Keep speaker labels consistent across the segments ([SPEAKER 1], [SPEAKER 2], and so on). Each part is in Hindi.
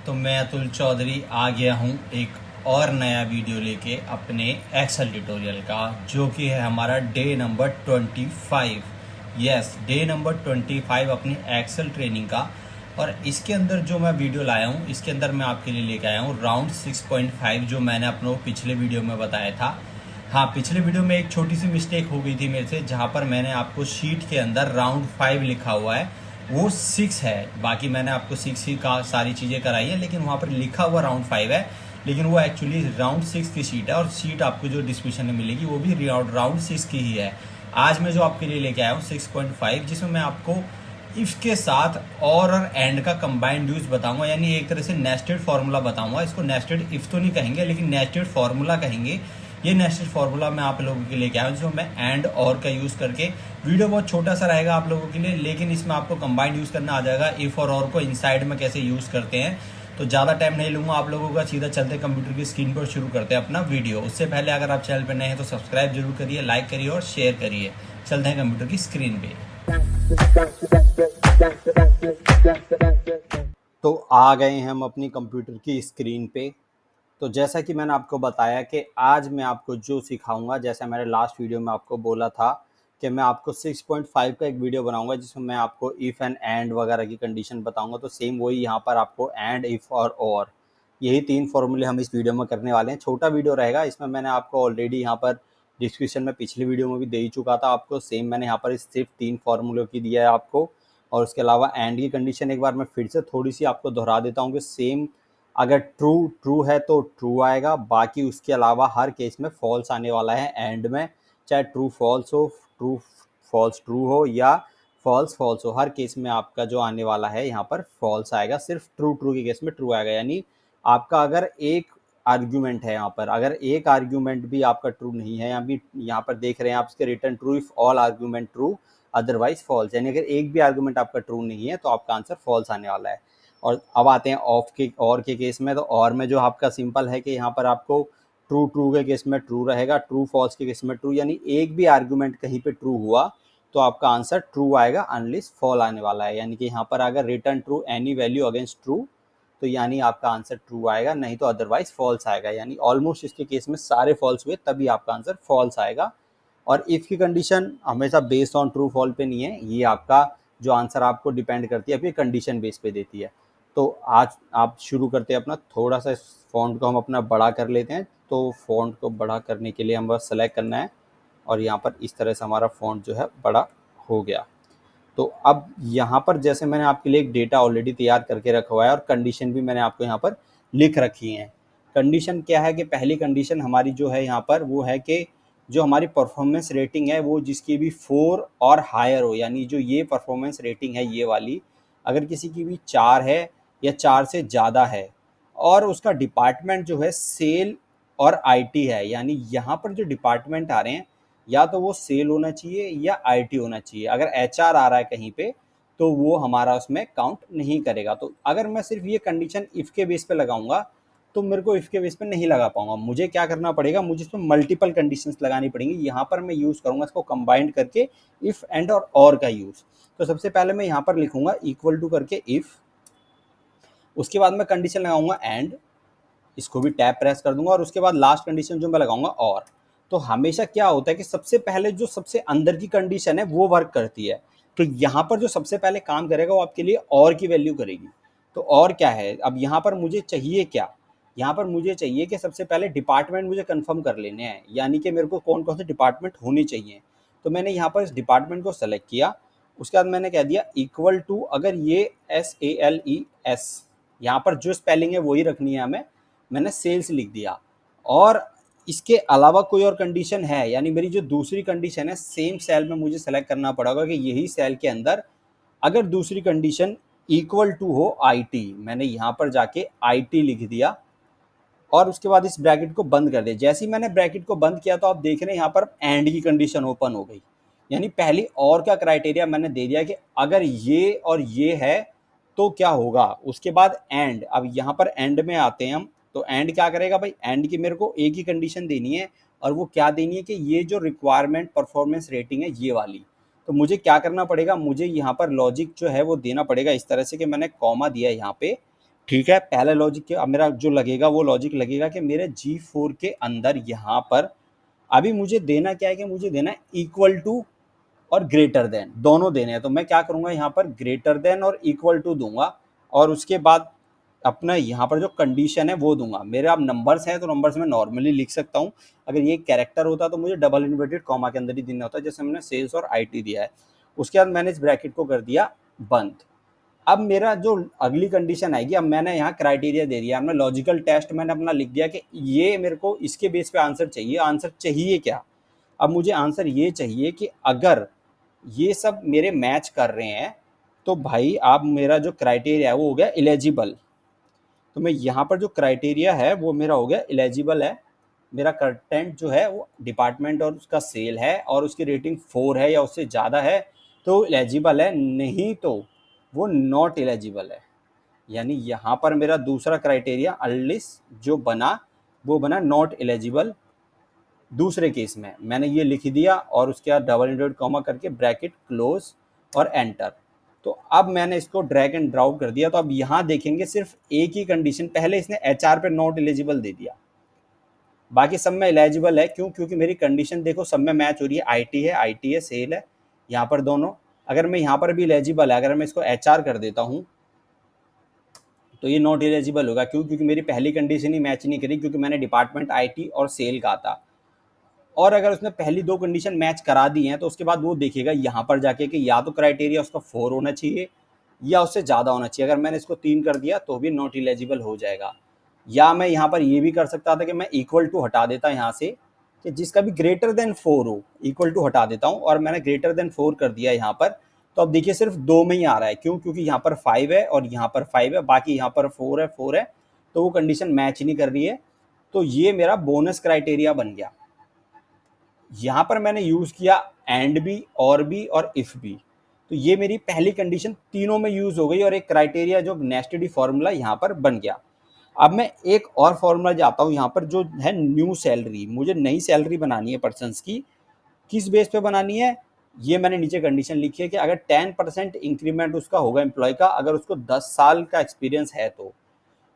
[SPEAKER 1] तो मैं अतुल चौधरी आ गया हूँ एक और नया वीडियो लेके अपने एक्सेल ट्यूटोरियल का, जो कि है हमारा day number 25। Yes, day number 25 अपनी एक्सेल ट्रेनिंग का। और इसके अंदर जो मैं वीडियो लाया हूँ, इसके अंदर मैं आपके लिए लेके आया हूँ राउंड 6.5, जो मैंने अपने पिछले वीडियो में बताया था। हाँ, पिछले वीडियो में एक छोटी सी मिस्टेक हो गई थी मेरे से, जहाँ पर मैंने आपको शीट के अंदर राउंड 5 लिखा हुआ है, वो 6 है। बाकी मैंने आपको 6 ही का सारी चीज़ें कराई है, लेकिन वहाँ पर लिखा हुआ राउंड 5 है, लेकिन वो एक्चुअली राउंड 6 की शीट है। और शीट आपको जो डिस्क्रिप्शन में मिलेगी वो भी राउंड 6 की ही है। आज मैं जो आपके लिए लेके आया हूँ 6.5, जिसमें मैं आपको इफ के साथ और एंड का कंबाइंड यूज बताऊंगा, यानी एक तरह से नेस्टेड फार्मूला बताऊंगा। इसको नेस्टेड इफ तो नहीं कहेंगे, लेकिन नेस्टेड फार्मूला कहेंगे। ये नेस्टेड फार्मूला मैं आप लोगों के लिए क्या है, जिसमें मैं एंड और का यूज करके, वीडियो बहुत छोटा सा रहेगा आप लोगों के लिए, लेकिन इसमें आपको कंबाइंड यूज करना आ जाएगा। इफ और को इनसाइड में कैसे यूज करते हैं। तो ज़्यादा टाइम नहीं लूंगा आप लोगों का, सीधा चलते कंप्यूटर की स्क्रीन पर शुरू करते हैं अपना वीडियो। उससे पहले अगर आप चैनल पर नए हैं तो सब्सक्राइब जरूर करिए, लाइक करिए और शेयर करिए। चलते हैं कंप्यूटर की स्क्रीन पे। तो आ गए हैं हम अपनी कंप्यूटर की स्क्रीन पे। तो जैसा कि मैंने आपको बताया कि आज मैं आपको जो सिखाऊंगा, जैसा मैंने लास्ट वीडियो में आपको बोला था कि मैं आपको 6.5 का एक वीडियो बनाऊंगा, जिसमें मैं आपको इफ़ एंड वगैरह की कंडीशन बताऊंगा। तो सेम वही यहाँ पर आपको एंड, इफ़ और यही 3 फॉर्मूले हम इस वीडियो में करने वाले हैं। छोटा वीडियो रहेगा, इसमें मैंने आपको ऑलरेडी यहाँ पर डिस्क्रिप्शन में पिछली वीडियो में भी दे ही चुका था आपको। सेम मैंने यहाँ पर सिर्फ 3 फार्मूलों की दिया है आपको। और उसके अलावा एंड की कंडीशन एक बार मैं फिर से थोड़ी सी आपको दोहरा देता हूँ कि सेम, अगर ट्रू ट्रू है तो ट्रू आएगा, बाकी उसके अलावा हर केस में फॉल्स आने वाला है एंड में। चाहे ट्रू फॉल्स हो, ट्रू फॉल्स ट्रू हो, या फॉल्स फॉल्स हो, हर केस में आपका जो आने वाला है यहाँ पर फॉल्स आएगा। सिर्फ ट्रू ट्रू के केस में ट्रू आएगा। यानी आपका अगर एक आर्ग्यूमेंट है यहाँ पर, अगर एक आर्ग्यूमेंट भी आपका ट्रू नहीं है, यहाँ पर देख रहे हैं आप इसके return true if all argument true otherwise false, यानी अगर एक भी आर्गूमेंट आपका ट्रू नहीं है तो आपका आंसर फॉल्स आने वाला है। और अब आते हैं ऑफ के और के केस में। तो और में जो आपका सिंपल है कि यहाँ पर आपको ट्रू ट्रू के केस में ट्रू रहेगा, ट्रू फॉल्स के केस में ट्रू, यानी एक भी आर्गूमेंट कहीं पे ट्रू हुआ तो आपका आंसर ट्रू आएगा, अनलेस फॉल आने वाला है। यानी कि यहाँ पर अगर return true any value against true, तो यानी आपका आंसर ट्रू आएगा, नहीं तो अदरवाइज फॉल्स आएगा। यानी ऑलमोस्ट इसके केस में सारे फॉल्स हुए तभी आपका आंसर फॉल्स आएगा। और इफ़ की कंडीशन हमेशा बेस्ड ऑन ट्रू फॉल पे नहीं है, ये आपका जो आंसर आपको डिपेंड करती है, आपकी कंडीशन बेस पे देती है। तो आज आप शुरू करते हैं अपना, थोड़ा सा इस फॉन्ट को हम अपना बड़ा कर लेते हैं। तो फॉन्ट को बड़ा करने के लिए हम बस सेलेक्ट करना है, और यहाँ पर इस तरह से हमारा फॉन्ट जो है बड़ा हो गया। तो अब यहाँ पर जैसे मैंने आपके लिए एक डेटा ऑलरेडी तैयार करके रखा हुआ है, और कंडीशन भी मैंने आपको यहाँ पर लिख रखी है। कंडीशन क्या है कि पहली कंडीशन हमारी जो है यहाँ पर वो है कि जो हमारी परफॉर्मेंस रेटिंग है वो जिसकी भी 4 और हायर हो, यानी जो ये परफॉर्मेंस रेटिंग है ये वाली, अगर किसी की भी 4 है या 4 से ज़्यादा है, और उसका डिपार्टमेंट जो है सेल और आईटी है, यानी यहाँ पर जो डिपार्टमेंट आ रहे हैं या तो वो सेल होना चाहिए या आईटी होना चाहिए। अगर एचआर आ रहा है कहीं पे तो वो हमारा उसमें काउंट नहीं करेगा। तो अगर मैं सिर्फ ये कंडीशन इफ़ के बेस पे लगाऊंगा तो मेरे को इफ़ के बेस पे नहीं लगा पाऊंगा। मुझे क्या करना पड़ेगा, मुझे इसमें मल्टीपल कंडीशंस लगानी पड़ेंगी। यहाँ पर मैं यूज़ करूँगा इसको कंबाइंड करके, इफ़ एंड और का यूज़। तो सबसे पहले मैं यहाँ पर लिखूंगा इक्वल टू करके इफ़, उसके बाद मैं कंडीशन लगाऊंगा एंड, इसको भी टैब प्रेस कर दूंगा, और उसके बाद लास्ट कंडीशन जो मैं लगाऊंगा और। तो हमेशा क्या होता है कि सबसे पहले जो सबसे अंदर की कंडीशन है वो वर्क करती है। तो यहाँ पर जो सबसे पहले काम करेगा वो आपके लिए और की वैल्यू करेगी। तो और क्या है, अब यहाँ पर मुझे चाहिए क्या, यहाँ पर मुझे चाहिए कि सबसे पहले डिपार्टमेंट मुझे कंफर्म कर लेने हैं, यानी कि मेरे को कौन कौन से डिपार्टमेंट होने चाहिए। तो मैंने यहाँ पर इस डिपार्टमेंट को सेलेक्ट किया। उसके बाद मैंने कह दिया इक्वल टू, अगर ये SALES, यहाँ पर जो स्पेलिंग है वही रखनी है हमें, मैंने सेल्स लिख दिया। और इसके अलावा कोई और कंडीशन है, यानी मेरी जो दूसरी कंडीशन है सेम सेल में मुझे सेलेक्ट करना पड़ेगा कि यही सेल के अंदर अगर दूसरी कंडीशन इक्वल टू हो आईटी, मैंने यहाँ पर जाके आईटी लिख दिया, और उसके बाद इस ब्रैकेट को बंद कर दिया। जैसे ही मैंने ब्रैकेट को बंद किया तो आप देख रहे हैं यहाँ पर एंड की कंडीशन ओपन हो गई। यानी पहली और का क्राइटेरिया मैंने दे दिया कि अगर ये और ये है तो क्या होगा, उसके बाद एंड। अब यहाँ पर एंड में आते हैं हम। तो एंड क्या करेगा भाई, एंड की मेरे को एक ही कंडीशन देनी है, और वो क्या देनी है कि ये जो रिक्वायरमेंट परफॉर्मेंस रेटिंग है ये वाली। तो मुझे क्या करना पड़ेगा, मुझे यहाँ पर लॉजिक जो है वो देना पड़ेगा इस तरह से कि मैंने कॉमा दिया यहाँ पे, ठीक है, पहला लॉजिक क्या, अब मेरा जो लगेगा वो लॉजिक लगेगा कि मेरे G4 के अंदर यहाँ पर अभी मुझे देना क्या है कि मुझे देना है इक्वल टू और ग्रेटर देन, दोनों देने हैं। तो मैं क्या करूँगा, यहाँ पर ग्रेटर देन और इक्वल टू दूंगा और उसके बाद अपना यहाँ पर जो कंडीशन है वो दूंगा। मेरे अब नंबर्स हैं तो नंबर्स में नॉर्मली लिख सकता हूँ। अगर ये कैरेक्टर होता तो मुझे डबल इन्वर्टेड कॉमा के अंदर ही देना होता, जैसे हमने सेल्स और IT दिया है। उसके बाद मैंने इस ब्रैकेट को कर दिया बंद। अब मेरा जो अगली कंडीशन आएगी, अब मैंने यहाँ क्राइटेरिया दे दिया, हमने लॉजिकल टेस्ट मैंने अपना लिख दिया कि ये मेरे को इसके बेस पे आंसर चाहिए। आंसर चाहिए क्या, अब मुझे आंसर ये चाहिए कि अगर ये सब मेरे मैच कर रहे हैं तो भाई आप मेरा जो क्राइटेरिया है वो हो गया एलिजिबल। तो मैं यहाँ पर जो क्राइटेरिया है वो मेरा हो गया एलिजिबल है। मेरा कंटेंट जो है वो डिपार्टमेंट और उसका सेल है और उसकी रेटिंग 4 है या उससे ज़्यादा है तो एलिजिबल है, नहीं तो वो नॉट एलिजिबल है। यानी यहाँ पर मेरा दूसरा क्राइटेरिया अनलेस जो बना वो बना नॉट एलिजिबल। दूसरे केस में मैंने ये लिख दिया और उसके बाद डबल इंटरेड कॉमा करके ब्रैकेट क्लोज और एंटर। तो अब मैंने इसको ड्रैग एंड ड्रॉप कर दिया। तो अब यहाँ देखेंगे सिर्फ एक ही कंडीशन, पहले इसने HR पे नॉट एलिजिबल दे दिया, बाकी सब में एलिजिबल है। क्यों, क्योंकि मेरी कंडीशन देखो सब में मैच हो रही है। IT है सेल है, यहाँ पर दोनों। अगर मैं यहाँ पर भी एलिजिबल है, अगर मैं इसको HR कर देता हूँ तो ये नॉट एलिजिबल होगा। क्यों, क्योंकि मेरी पहली कंडीशन ही मैच नहीं करी, क्योंकि मैंने डिपार्टमेंट IT और सेल कहा था। और अगर उसने पहली दो कंडीशन मैच करा दी हैं तो उसके बाद वो देखेगा यहाँ पर जाके कि या तो क्राइटेरिया उसका 4 होना चाहिए या उससे ज़्यादा होना चाहिए। अगर मैंने इसको 3 कर दिया तो भी नॉट एलिजिबल हो जाएगा। या मैं यहाँ पर ये भी कर सकता था कि मैं इक्वल टू हटा देता यहाँ से, कि जिसका भी ग्रेटर देन 4 हो, इक्वल टू हटा देता हूँ और मैंने ग्रेटर देन 4 कर दिया यहाँ पर। तो अब देखिए सिर्फ 2 में ही आ रहा है। क्यों, क्योंकि यहाँ पर 5 है और यहाँ पर 5 है, बाकी यहाँ पर 4 है, तो वो कंडीशन मैच नहीं कर रही है। तो ये मेरा बोनस क्राइटेरिया बन गया। यहाँ पर मैंने यूज़ किया एंड भी, और भी और इफ़ भी। तो ये मेरी पहली कंडीशन तीनों में यूज़ हो गई और एक क्राइटेरिया जो नेस्टेड फार्मूला यहाँ पर बन गया। अब मैं एक और फार्मूला जाता हूँ यहाँ पर, जो है न्यू सैलरी। मुझे नई सैलरी बनानी है पर्सन्स की। किस बेस पे बनानी है, ये मैंने नीचे कंडीशन लिखी है कि अगर 10% इंक्रीमेंट उसका होगा एम्प्लॉय का, अगर उसको 10 साल का एक्सपीरियंस है तो,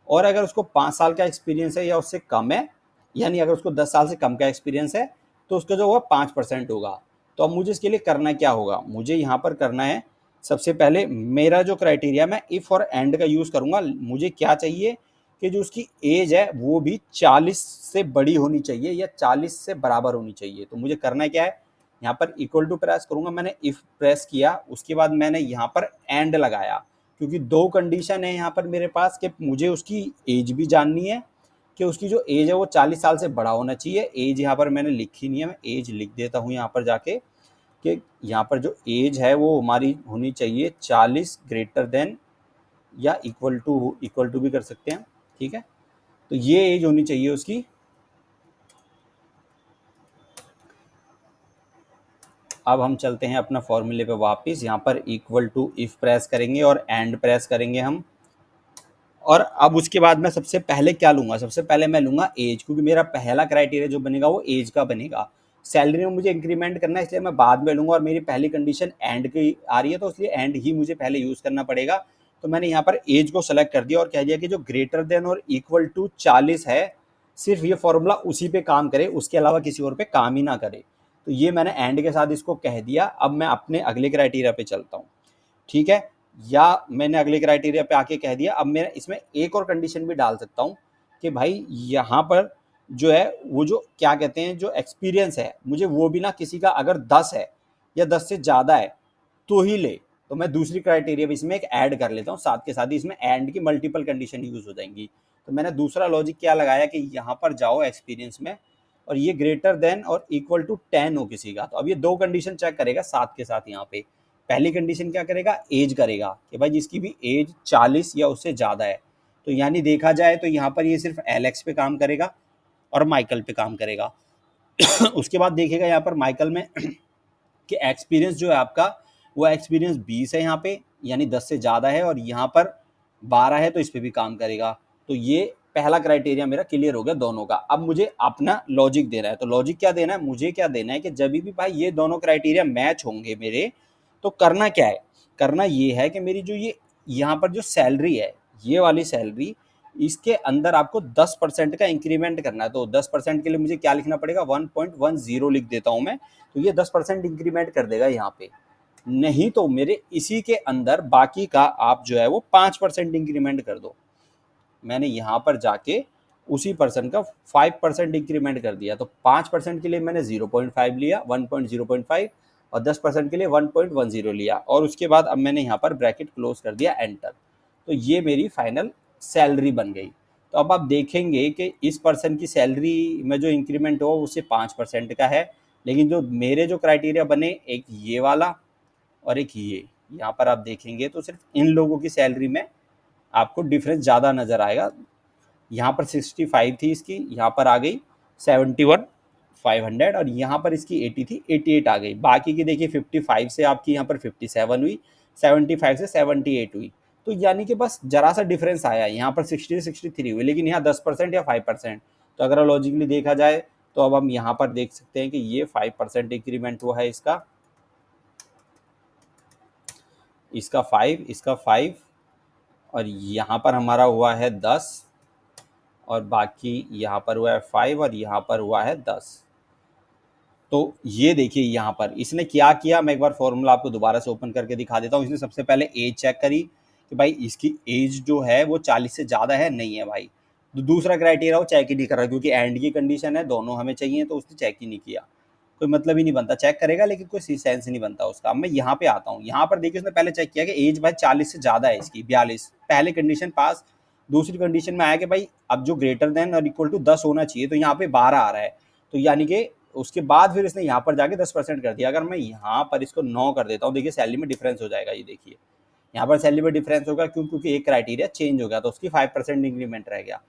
[SPEAKER 1] और अगर उसको 5 साल का एक्सपीरियंस है या उससे कम है, यानी अगर उसको 10 साल से कम का एक्सपीरियंस है तो उसका जो होगा 5% होगा। तो अब मुझे इसके लिए करना क्या होगा, मुझे यहाँ पर करना है सबसे पहले मेरा जो क्राइटेरिया, मैं इफ़ और एंड का यूज़ करूँगा। मुझे क्या चाहिए कि जो उसकी एज है वो भी 40 से बड़ी होनी चाहिए या 40 से बराबर होनी चाहिए। तो मुझे करना क्या है, यहाँ पर इक्वल टू प्रेस करूँगा। मैंने इफ़ प्रेस किया, उसके बाद मैंने यहाँ पर एंड लगाया, क्योंकि दो कंडीशन है यहाँ पर मेरे पास कि मुझे उसकी एज भी जाननी है, कि उसकी जो एज है वो 40 साल से बड़ा होना चाहिए। एज यहाँ पर मैंने लिखी नहीं है, मैं एज लिख देता हूँ यहाँ पर जाके, कि यहाँ पर जो एज है वो हमारी होनी चाहिए 40 ग्रेटर देन या इक्वल टू भी कर सकते हैं, ठीक है। तो ये एज होनी चाहिए उसकी। अब हम चलते हैं अपना फॉर्मूले पे वापस, यहाँ पर इक्वल टू इफ प्रेस करेंगे और एंड प्रेस करेंगे हम। और अब उसके बाद मैं सबसे पहले क्या लूँगा, सबसे पहले मैं लूँगा एज, क्योंकि मेरा पहला क्राइटेरिया जो बनेगा वो एज का बनेगा। सैलरी में मुझे इंक्रीमेंट करना है, इसलिए मैं बाद में लूँगा, और मेरी पहली कंडीशन एंड की आ रही है तो इसलिए एंड ही मुझे पहले यूज़ करना पड़ेगा। तो मैंने यहाँ पर एज को सेलेक्ट कर दिया और कह दिया कि जो ग्रेटर देन और इक्वल टू 40 है, सिर्फ ये फॉर्मूला उसी पे काम करे, उसके अलावा किसी और पे काम ही ना करे। तो ये मैंने एंड के साथ इसको कह दिया। अब मैं अपने अगले क्राइटेरिया पे चलता हूँ, ठीक है। या मैंने अगले क्राइटेरिया पे आके कह दिया, अब मैं इसमें एक और कंडीशन भी डाल सकता हूँ कि भाई यहाँ पर जो है वो जो क्या कहते हैं, जो एक्सपीरियंस है मुझे वो भी ना किसी का अगर 10 है या 10 से ज़्यादा है तो ही ले। तो मैं दूसरी क्राइटेरिया भी इसमें एक ऐड कर लेता हूँ, साथ के साथ ही इसमें एंड की मल्टीपल कंडीशन यूज़ हो जाएंगी। तो मैंने दूसरा लॉजिक क्या लगाया कि यहाँ पर जाओ एक्सपीरियंस में, और ये ग्रेटर देन और इक्वल टू 10 हो किसी का। तो अब ये दो कंडीशन चेक करेगा साथ के साथ। यहाँ पे पहली कंडीशन क्या करेगा, एज करेगा कि भाई जिसकी भी एज 40 या उससे ज़्यादा है। तो यानी देखा जाए तो यहाँ पर ये सिर्फ एलेक्स पे काम करेगा और माइकल पे काम करेगा। उसके बाद देखेगा यहाँ पर माइकल में कि एक्सपीरियंस जो है आपका वो एक्सपीरियंस 20 है यहाँ पे, यानी 10 से ज़्यादा है, और यहाँ पर 12 है तो इस पर भी काम करेगा। तो ये पहला क्राइटेरिया मेरा क्लियर हो गया दोनों का। अब मुझे अपना लॉजिक देना है। तो लॉजिक क्या देना है, मुझे क्या देना है कि जब भी भाई ये दोनों क्राइटेरिया मैच होंगे मेरे, तो करना क्या है, करना ये है कि मेरी जो ये यहाँ पर जो सैलरी है ये वाली सैलरी, इसके अंदर आपको 10% का इंक्रीमेंट करना है। तो 10% के लिए मुझे क्या लिखना पड़ेगा, 1.10 लिख देता हूं मैं, तो ये 10% इंक्रीमेंट कर देगा यहाँ पे। नहीं तो मेरे इसी के अंदर बाकी का आप जो है वो 5% इंक्रीमेंट कर दो। मैंने यहाँ पर जाके उसी पर्सन का 5% इंक्रीमेंट कर दिया। तो 5% के लिए मैंने 0.5 लिया, 1.0.5, और 10% के लिए 1.10 लिया, और उसके बाद अब मैंने यहाँ पर ब्रैकेट क्लोज कर दिया, एंटर। तो ये मेरी फाइनल सैलरी बन गई। तो अब आप देखेंगे कि इस पर्सन की सैलरी में जो इंक्रीमेंट हो उससे 5% का है, लेकिन जो मेरे जो क्राइटेरिया बने, एक ये वाला और एक ये, यहाँ पर आप देखेंगे तो सिर्फ इन लोगों की सैलरी में आपको डिफरेंस ज़्यादा नज़र आएगा। यहाँ पर 65 थी इसकी, यहाँ पर आ गई 71,500, और यहाँ पर इसकी 80 थी, 88 आ गई। बाकी की देखिए 55 से आपकी यहाँ पर 57 हुई, 75 से 78 हुई। तो यानी कि बस जरा सा डिफरेंस आया है, यहाँ पर 60 से 63 हुई, लेकिन यहाँ 10% या 5%। तो अगर लॉजिकली देखा जाए तो अब हम यहाँ पर देख सकते हैं कि ये 5% इंक्रीमेंट हुआ है इसका, इसका 5, इसका 5, और यहाँ पर हमारा हुआ है 10, और बाकी यहाँ पर हुआ है 5, और यहाँ पर हुआ है 10। तो ये देखिए यहाँ पर इसने क्या किया, मैं एक बार फॉर्मूला आपको दोबारा से ओपन करके दिखा देता हूँ। इसने सबसे पहले एज चेक करी कि भाई इसकी एज जो है वो 40 से ज़्यादा है, नहीं है भाई। तो दूसरा क्राइटेरिया वो चेक ही नहीं कर रहा, क्योंकि एंड की कंडीशन है, दोनों हमें चाहिए, तो उसने चेक ही नहीं किया। कोई मतलब ही नहीं बनता, चेक करेगा लेकिन कोई सेंस नहीं बनता उसका। अब मैं यहाँ पे आता हूँ, यहाँ पर देखिए उसने पहले चेक किया कि एज भाई 40 से ज़्यादा है इसकी, 42, पहले कंडीशन पास। दूसरी कंडीशन में आया कि भाई अब जो ग्रेटर देन और इक्वल टू 10 होना चाहिए, तो यहाँ पे 12 आ रहा है। तो यानी कि उसके बाद फिर इसने यहाँ पर जाके 10% कर दिया। अगर मैं यहाँ पर इसको 9 कर देता हूँ, देखिए सैलरी में डिफरेंस हो जाएगा। ये देखिए यहाँ पर सैलरी में डिफरेंस होगा, क्यों, क्योंकि एक क्राइटेरिया चेंज हो गया, तो उसकी 5% इंक्रीमेंट रह गया।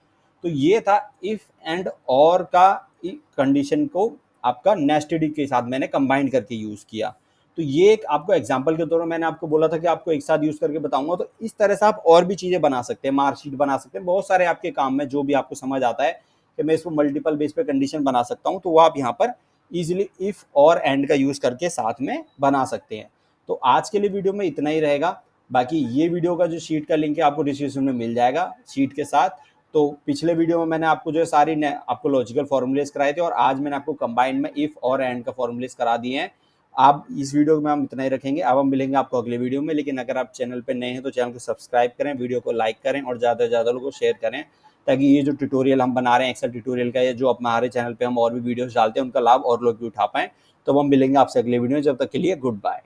[SPEAKER 1] तो ये था इफ एंड और का कंडीशन को आपका नेस्टेड के साथ मैंने कंबाइन करके यूज़ किया। तो ये एक आपको एग्जांपल के तौर पर मैंने आपको बोला था कि आपको एक साथ यूज़ करके बताऊंगा। तो इस तरह से आप और भी चीज़ें बना सकते हैं, मार्कशीट बना सकते हैं, बहुत सारे आपके काम में जो भी आपको समझ आता है कि मैं इसको मल्टीपल बेस पे कंडीशन बना सकता हूँ, तो वो आप यहाँ पर इजीली इफ और एंड का यूज़ करके साथ में बना सकते हैं। तो आज के लिए वीडियो में इतना ही रहेगा। बाकी ये वीडियो का जो शीट का लिंक है आपको डिस्क्रिप्शन में मिल जाएगा शीट के साथ। तो पिछले वीडियो में मैंने आपको जो है सारी आपको लॉजिकल फॉर्मूलेज कराए थे, और आज मैंने आपको कंबाइंड में इफ और एंड का फॉर्मूलेज करा दिए हैं। आप इस वीडियो में हम इतना ही रखेंगे। अब हम मिलेंगे आपको अगले वीडियो में, लेकिन अगर आप चैनल पर नए हैं तो चैनल को सब्सक्राइब करें, वीडियो को लाइक करें, और ज़्यादा से ज़्यादा लोगों को शेयर करें, ताकि ये जो ट्यूटोरियल हम बना रहे हैं एक्सेल ट्यूटोरियल का, या जो हमारे चैनल पे हम और भी वीडियोस डालते हैं, उनका लाभ और लोग भी उठा पाएँ। तो हम मिलेंगे आपसे अगले वीडियो में, जब तक के लिए गुड बाय।